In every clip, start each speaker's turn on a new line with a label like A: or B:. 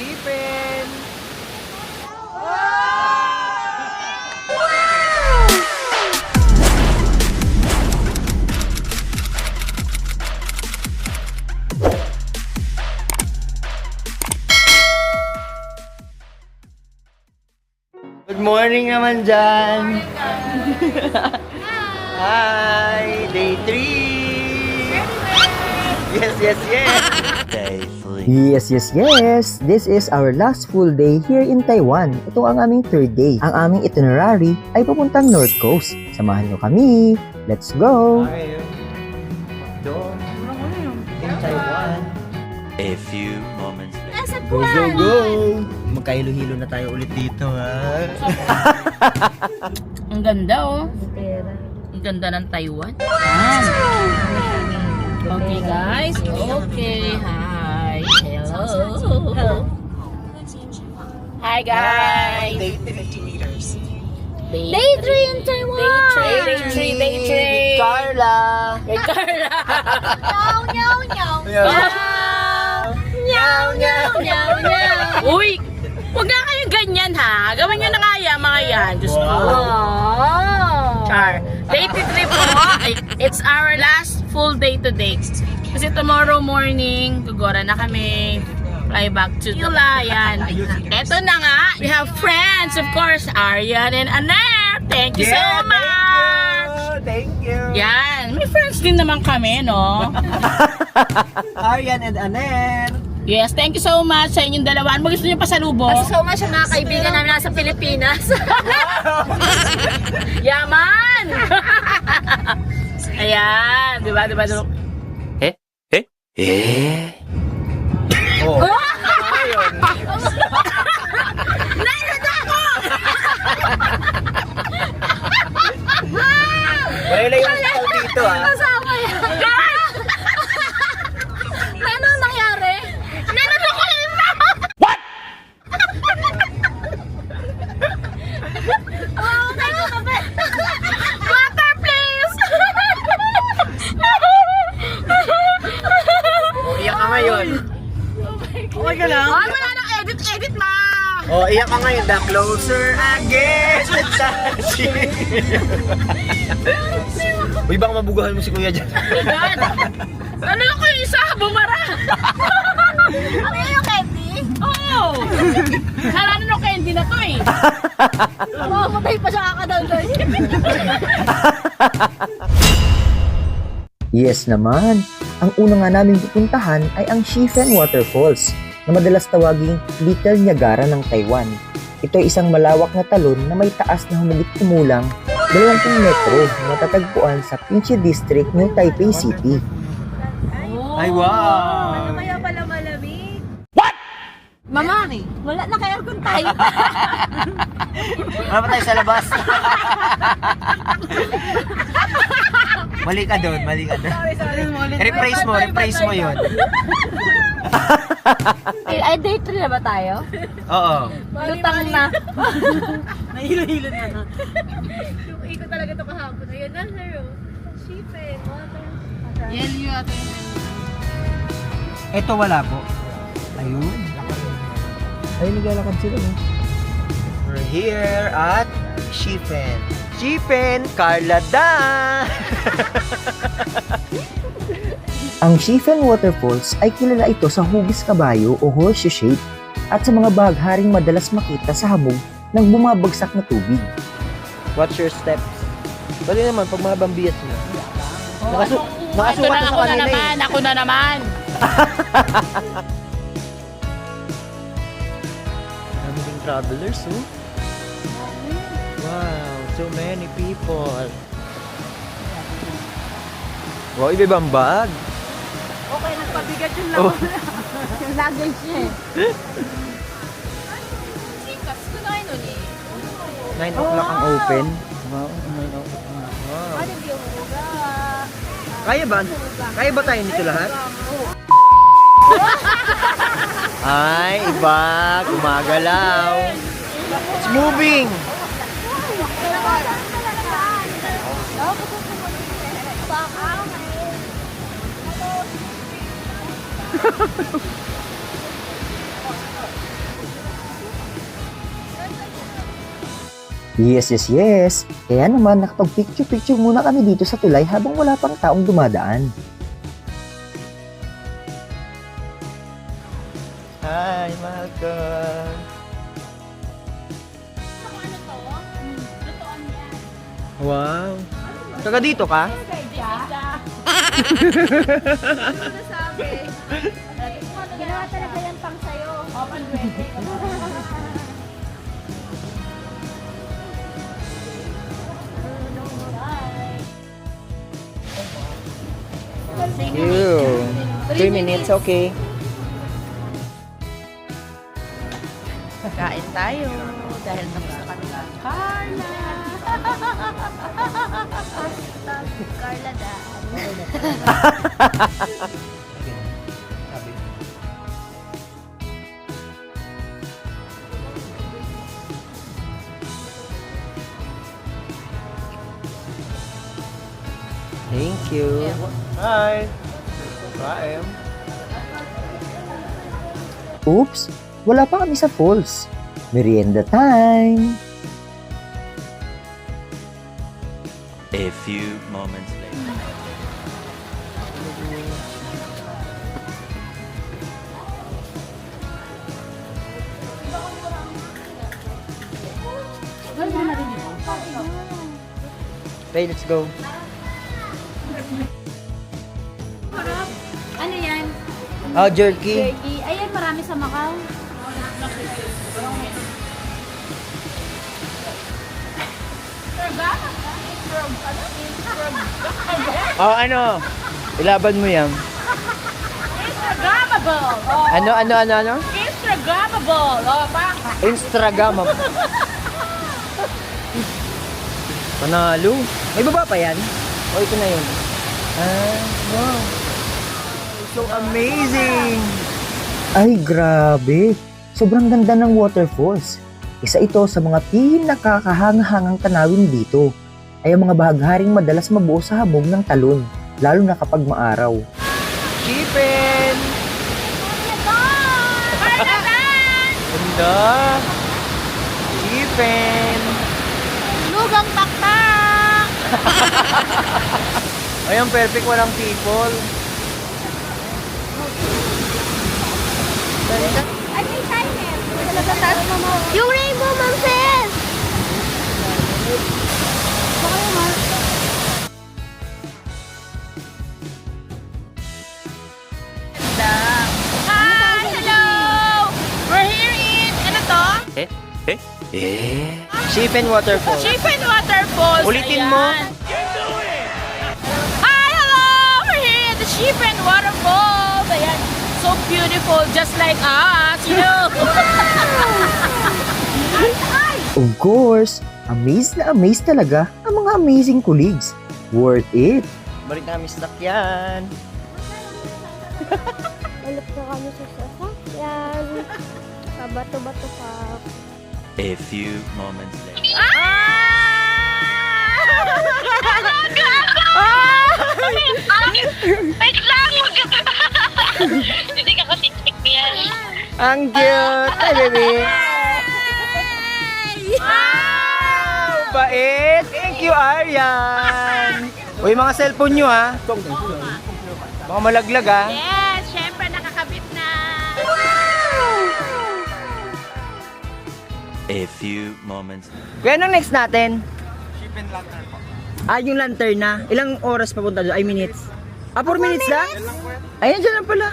A: Shipping!
B: Good morning naman dyan! Hi! Day 3! Yes, yes, yes! Day 3.
C: Yes. This is our last full day here in Taiwan. Ito ang aming third day. Ang aming itinerary ay papuntang North Coast. Samahan nyo kami. Let's go!
B: Doon. In Taiwan. A few moments later.
A: Go, go, go!
B: Magkahilo-hilo na tayo ulit dito, ha?
D: Ang ganda oh. Ang ganda ng Taiwan. Yan. Okay guys. Okay. Hi. Hello. Hi guys.
B: Day 3.
D: Day 3 in Taiwan. Day 3.
B: Carla!
D: Kay Carla. Uy! Huwag nga kayong ganyan ha. Gawin nyo na nga yan, mga yan. Diyos ko. Char. Day 3 po. It's our last full day today. Kasi tomorrow morning, gugora na kami. Fly back to Tula. Yan. Eto na nga. We have friends, of course. Aryan and Annette. Thank you so much.
B: Thank you!
D: Yan. May friends din naman kami, no?
B: Aryan and Annette!
D: Yes, thank you so much sa inyong dalawa. Ano gusto niyo pasalubong?
E: Thank you so much sa mga kaibigan namin nasa Pilipinas.
D: Yaman! Ayan, di ba?
B: Oh. Wala yung tao dito, ha?
E: Kasama yan. Anong nangyari?
D: Water, please!
B: Iyak ka ngayon. Okay ka lang?
D: Ay, wala nang edit, ma!
B: Oh, iyak ka ngayon. The closer I get to touching. Uy, baka mabugahan mo si kuya dyan.
D: God! Ano lang ko yung isa? Bumara!
E: Ano yung candy?
D: Oo! Halanan ng candy na to eh!
E: Mamatay pa siya kakadaldoy.
C: Yes naman. Ang una nga naming pupuntahan ay ang Shifen Waterfalls na madalas tawaging Little Niagara ng Taiwan. Ito ay isang malawak na talon na may taas na humigit kumulang 20 metro na matatagpuan sa Pichi District ng Taipei City.
B: Ay, wow!
E: Ano kaya pala malamig? Mama, wala na kaya aircon tayo.
B: Wala pa tayo sa labas. Mali ka doon. Rephrase mo yun.
E: Ay, day 3 na ba tayo?
B: Oo.
E: Lutang na.
A: Nahilo-hilo na.
E: Yung ikot talaga ito kahapon. Ayun na, sir. Shipping, water.
D: Yelyo ate.
B: Ito wala po. Ayun.
C: Ay, naglalakad sila, no?
B: We're here at Shippen, Carla da!
C: Ang Shifen Waterfalls ay kilala ito sa hugis kabayo o horseshoe shape at sa mga bagharing madalas makita sa hamog ng bumabagsak na tubig.
B: Watch your steps. Bali naman, pag mga bambiyas mo. Nakasukat na sa kanila eh.
D: Ako na naman!
B: Daming travelers, oh. Wow, so many people. Wow, iba-ibang bag.
E: Okay, nagpabigat yung
B: Oh.
E: yung luggage niya eh.
B: 9 o'clock ang open. Wow, 9 o'clock. Wow.
E: Ano yung huga?
B: Kaya ba tayo nito lahat? Ay, iba. Gumagalaw. It's moving.
C: Yes. Kaya naman nakapag-picture-picture muna kami dito sa tulay habang wala pang taong dumadaan.
B: Hi, Malcolm. Wow. Taga dito ka?
E: Ginawa talaga yan pang sayo. Open
B: You. 3 minutes, okay.
D: Kain tayo dahil tapos na kami ng Carla.
E: Carla dad.
B: Thank you. Hi. Kain.
C: Oops, wala pa kami sa falls. Merienda time!
F: A few moments later.
B: Okay, let's go.
E: Ano yan?
B: Oh, jerky.
E: Turkey. Ayan, marami sa Macau.
B: Oh, ano? Ilaban mo yan.
D: Instagrammable. Oh,
B: Ano?
D: Instagrammable. Oh, pa.
B: Instagram. Panalo. May baba pa yan? O, ito na yun. Wow. So amazing.
C: Ay, grabe! Sobrang ganda ng waterfalls. Isa ito sa mga pinakakahangahangang tanawin dito ay ang mga bahagharing madalas mabuo sa hamog ng talon, lalo na kapag maaraw.
B: Chipen! Ganda! Chipen!
D: Lugang taktak.
B: Ayan, perfect. Walang people.
E: Ay, may timer. Talaga taas mo mo. Yung rainbow, Ma'am Sis! Baka yung ha?
D: Hi, hello. We're here in, ano to?
B: Chipen Waterfall.
D: Chifen Waterfalls.
B: Ulitin
D: Ayan.
B: mo.
D: Hi, hello. We're here at the Chifen Waterfalls. Ayan. So beautiful, just like us, you know.
C: Of course, amazed na amazed talaga ang mga amazing colleagues. Worth it!
B: Balik na kami sa sakyan.
E: Balik na kami sa sasakyan. Kabato-bato pa.
F: A few moments later.
D: Wait lang, hindi ka katiktik yan.
B: Ang cute! Ay, baby!
D: Wow!
B: Bait! Thank you, Aryan! Uy, mga cellphone nyo, ha? Baka malaglag, ha?
D: Yes, syempre nakakabit na.
F: A few moments later.
B: Kaya anong next natin? Yung lantern na. Ilang oras papunta doon? Ay, minutes. 4 minutes lang? Ayan, dyan lang pala.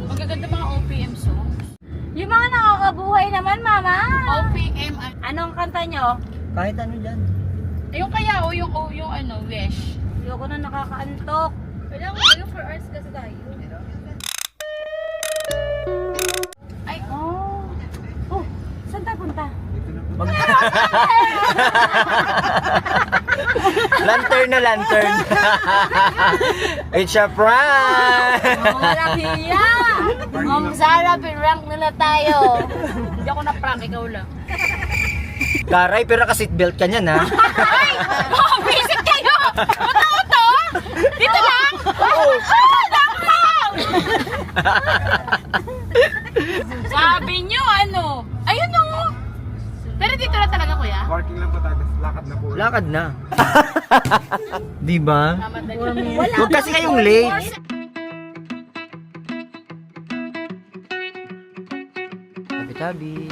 D: Magaganda mga OPM songs.
E: Yung mga nakakabuhay naman, Mama.
D: OPM,
E: Anong kanta nyo?
B: Kahit ano dyan.
D: yung kaya o yung ano, Wish.
E: Ayoko na nakakaantok. Kailangan ko yung 4 hours kasi tayo.
D: Ay,
E: Oh, saan tayo punta?
B: Lantern na lantern. It's a prank!
E: Walang hiya! Ang sarap, i-rank nila tayo.
D: hindi ako na-prank, ikaw lang.
B: Karay, pero naka-seatbelt ka niyan, ha?
D: Oh, visit kayo! Totoo to? Dito Sabi nyo, ano? Ayun o. Pero dito na talaga, kuya?
A: Parking lang po tayo, lakad na po.
B: Lakad na. Di ba?
D: Namadali.
B: Huwag kasi kayong late. Tabi-tabi.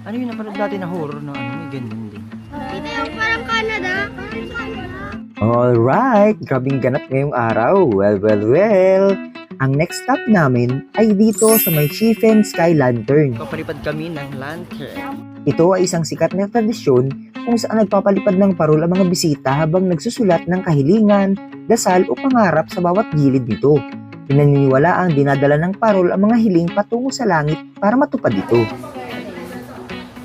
B: Ano yung napanood natin na horror na ano? May ganyan din.
E: Ito yung parang Canada. Parang Canada.
C: Alright, grabing ganap ngayong araw. Well. Ang next stop namin ay dito sa may Chifen Sky Lantern.
B: Papalipad kami ng lantern.
C: Ito ay isang sikat na tradisyon kung saan nagpapalipad ng parol ang mga bisita habang nagsusulat ng kahilingan, dasal o pangarap sa bawat gilid nito. Pinaniniwala ang dinadala ng parol ang mga hiling patungo sa langit para matupad ito.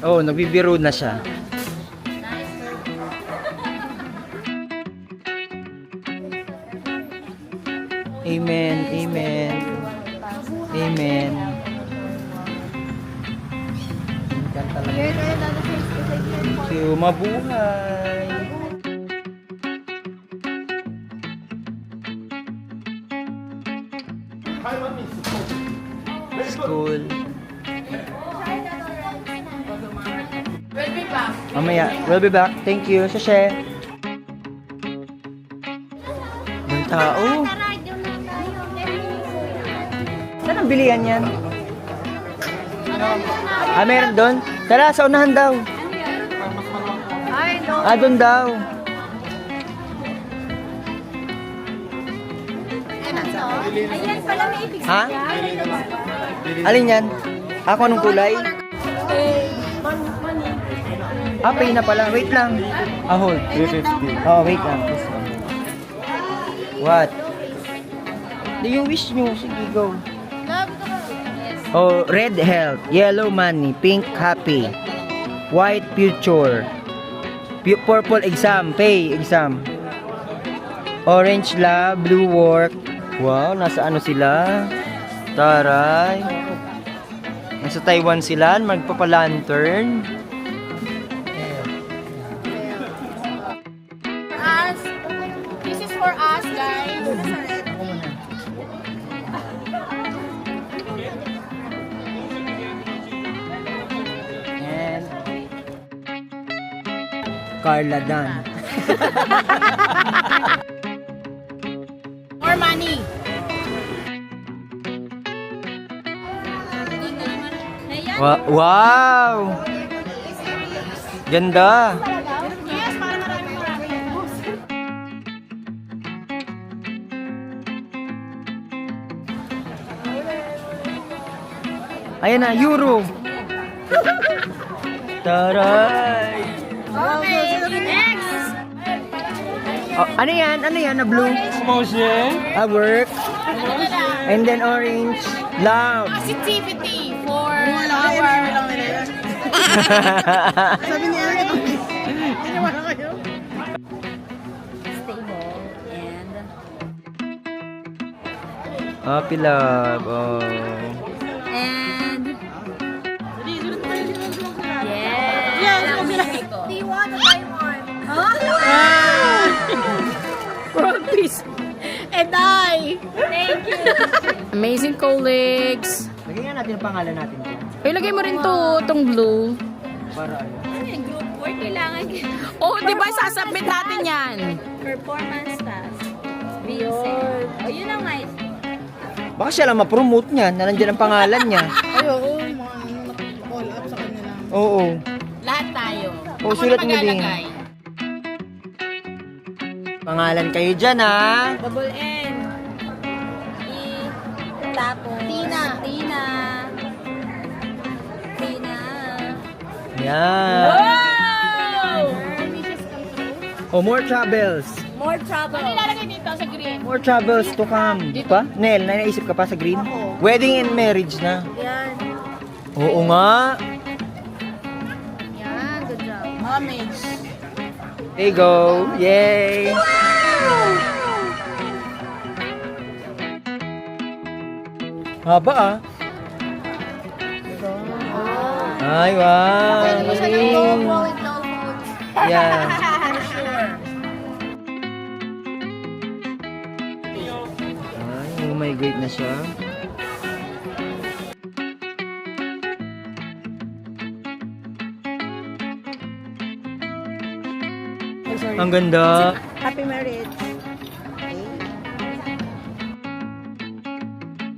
B: Oh, nagbibiro na siya. Amen, amen. Amen. Thank you, mabuhay. School.
D: We'll be back.
B: Mamaya, we'll be back. Thank you, Shashe. Ang tao. Saan ang bilihan yan? Ah, meron doon? Tara, sa unahan daw. Ah, doon daw.
E: Ayan pala may ibig
B: Ha? Alin yan? Ako anong kulay? Ah, pay na pala. Wait lang. Ah, hold. 350. Oh, wait lang. This one. What? Di yung wish nyo. Sige, go. Oh, red health, yellow money, pink happy, white future, purple exam, pay exam, orange love, blue work. Wow, nasa ano sila? Taray. Nasa Taiwan sila, magpapalantern.
D: Us. This is for us, guys.
B: And Carla Dan.
D: More money.
B: Wow! Ganda!
D: Yes, para marami.
B: Ayan na, euro! Taray!
D: Okay, next.
B: Oh, ano yan? Ano yan na blue? Ah, work. And then orange. Love.
D: Positivity for our...
A: Sabi niya, iniwala kayo.
B: Happy love. Oh.
E: Do you want to buy one?
D: World peace. And I.
E: Thank you.
D: Amazing colleagues.
B: Lagyan nga natin ang pangalan natin dyan.
D: Ilagay mo rin itong blue.
B: Para ano.
E: Ano yung group work? Kailangan
D: Oh, di ba sasubmit natin yan?
E: performance task. Vincent. O, yun ang nice.
B: Baka siya lang ma-promote niya na nandiyan ang pangalan niya.
A: Ay, oo, mga call up sa kanya lang.
B: Oo.
D: Lahat tayo.
B: Oh,
D: Ako
B: sulat
D: na
B: mo din.
D: maglalagay.
B: Pangalan kayo dyan, ha?
E: Double N. E. Tapos. Tina. Tina. Tina.
B: Yan.
D: Wow!
B: Oh, more travels.
E: More trouble.
D: Ano ilalagay dito sa green?
B: More travels to come. Di ba? Nel, naisip ka pa sa green? Wedding and marriage na.
E: Yan.
B: Oo nga.
E: Yan. Good job.
D: Homage.
B: There you go. Yay! Haba ah. Ay, wow.
E: Pwede mo siya ng GoPro with no phone.
B: Yeah.
E: For sure.
B: Ay, Gumigrate na siya. Ang ganda.
E: Happy marriage.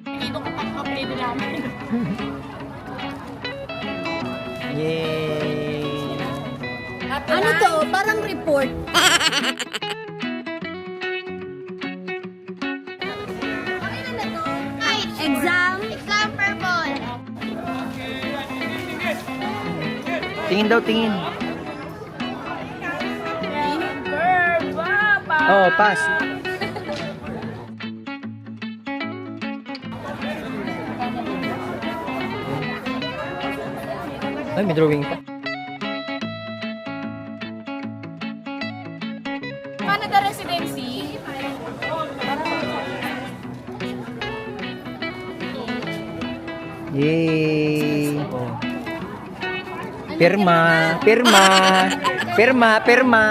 D: Dito ka pang kapatid namin.
B: Yay!
E: Ano to? Parang report. Exam. Exam purple.
B: Tingin daw, tingin.
D: Papa!
B: Oh, pass. Ay, may drawing pa.
D: Canada residency.
B: Yay! Oh. Pirma, pirma, pirma, pirma.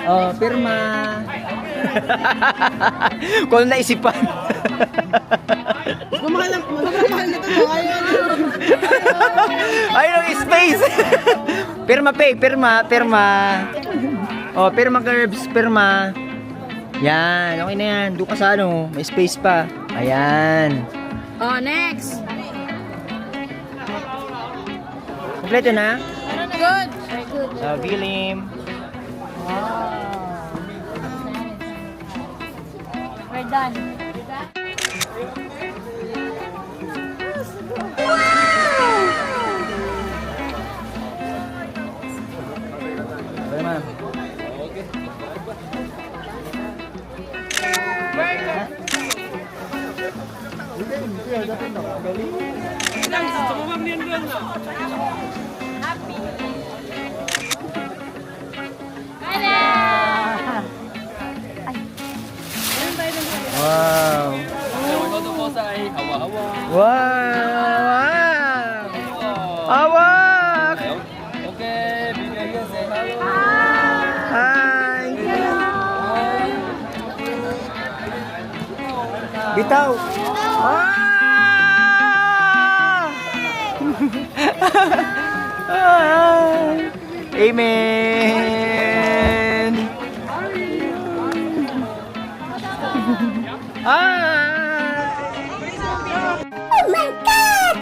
B: Oh, pirma. Kung naisipan.
A: Mamahal na ito.
B: Ayun ang space. Pirma pay, pirma, pirma. Oh, pirma curves, pirma. Yan, okay na yan. Doon ka sa ano, may space pa. Ayan.
D: Oh, next.
B: Kompleto na?
D: Good.
B: Sa Vilim.
E: We're done.
B: Bye, ma'am. Wow. Wow. Awak. Hi. Bitaw. Ah! Amen.
E: Oh my God!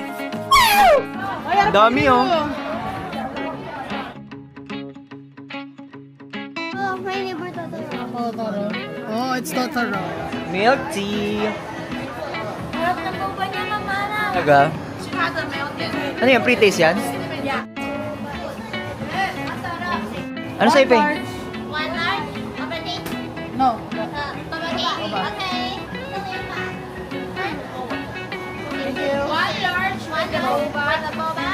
B: Dami oh.
E: Oh, my neighbor Totoro.
A: Oh, Toro. Oh, it's Totoro.
B: Milk tea.
E: Harap na po ba niya, mama?
B: Taga. Ano yan? Pre-taste yan? Ano sa'yo, Peng?
E: One large, kapatid.
A: No.
E: Kapatid. Okay.
A: Thank you.
E: One large, one boba. One boba.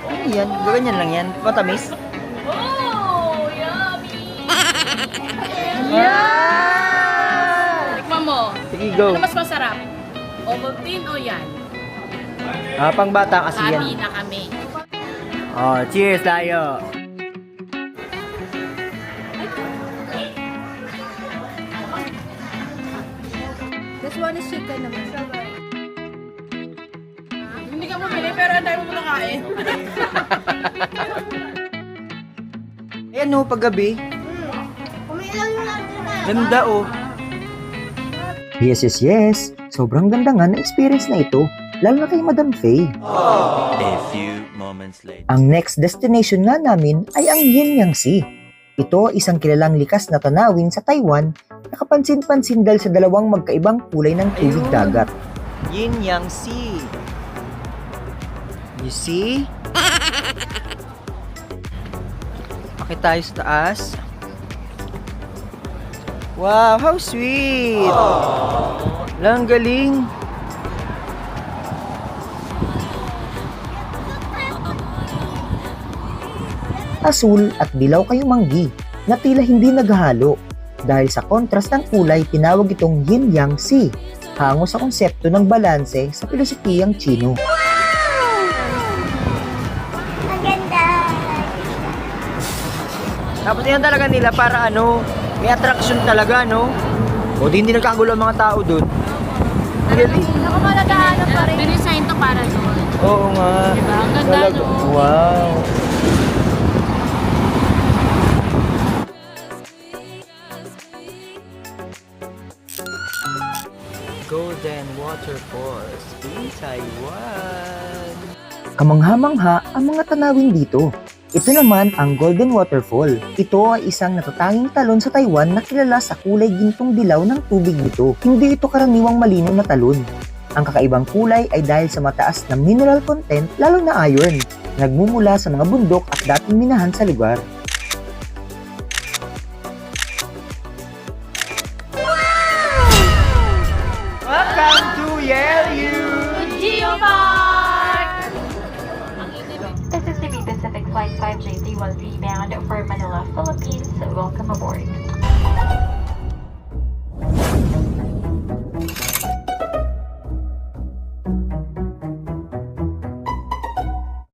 B: Ano yan? Ganyan lang yan. Matamis.
D: Oh, yummy. Tikman mo.
B: Sige, go.
D: Ano mas masarap? Ovaltine o yan?
B: Ah, pang bata kasi
D: Happy
B: yan.
D: na kami.
B: Oh, cheers tayo.
E: This one is chicken naman.
A: Hindi ka bumili pero ang dami mo nakain.
B: Ayan no, paggabi.
E: Kumilang yung natin na.
B: Ganda oh.
C: Yes, yes, yes. Sobrang ganda nga na experience na ito, lalo na kay Madam Faye.
F: A few moments later.
C: Ang next destination nga namin ay ang Yinyang Sea. Ito ay isang kilalang likas na tanawin sa Taiwan na kapansin-pansin dahil sa dalawang magkaibang kulay ng tubig
B: Ayun.
C: dagat.
B: Yin Yang Sea. You see? Akit tayo sa taas. Wow, how sweet! Lang galing.
C: Asul at dilaw kayong manggi na tila hindi naghahalo. Dahil sa kontrast ng kulay, tinawag itong Yin-Yang Sea, hango sa konsepto ng balanse sa pilosopiyang Chino.
E: Ang ganda.
B: Tapos yan talaga nila para ano, May attraction talaga, no? O, di hindi nagkagulo ang mga tao dun. Really?
E: Ako malagahanap pa rin.
D: Dinisign to para doon.
B: Oo nga.
D: Diba? Ang ganda,
B: Talaga.
D: no?
B: Wow. Golden Waterfalls in Taiwan.
C: Kamangha-mangha ang mga tanawin dito. Ito naman ang Golden Waterfall. Ito ay isang natatanging talon sa Taiwan na kilala sa kulay gintong dilaw ng tubig nito. Hindi ito karaniwang malinaw na talon. Ang kakaibang kulay ay dahil sa mataas na mineral content, lalo na iron, na nagmumula sa mga bundok at dating minahan sa lugar.
B: Welcome to Yelu!
G: This is Cebu Pacific Flight 5J313 bound for Manila, Philippines. Welcome aboard.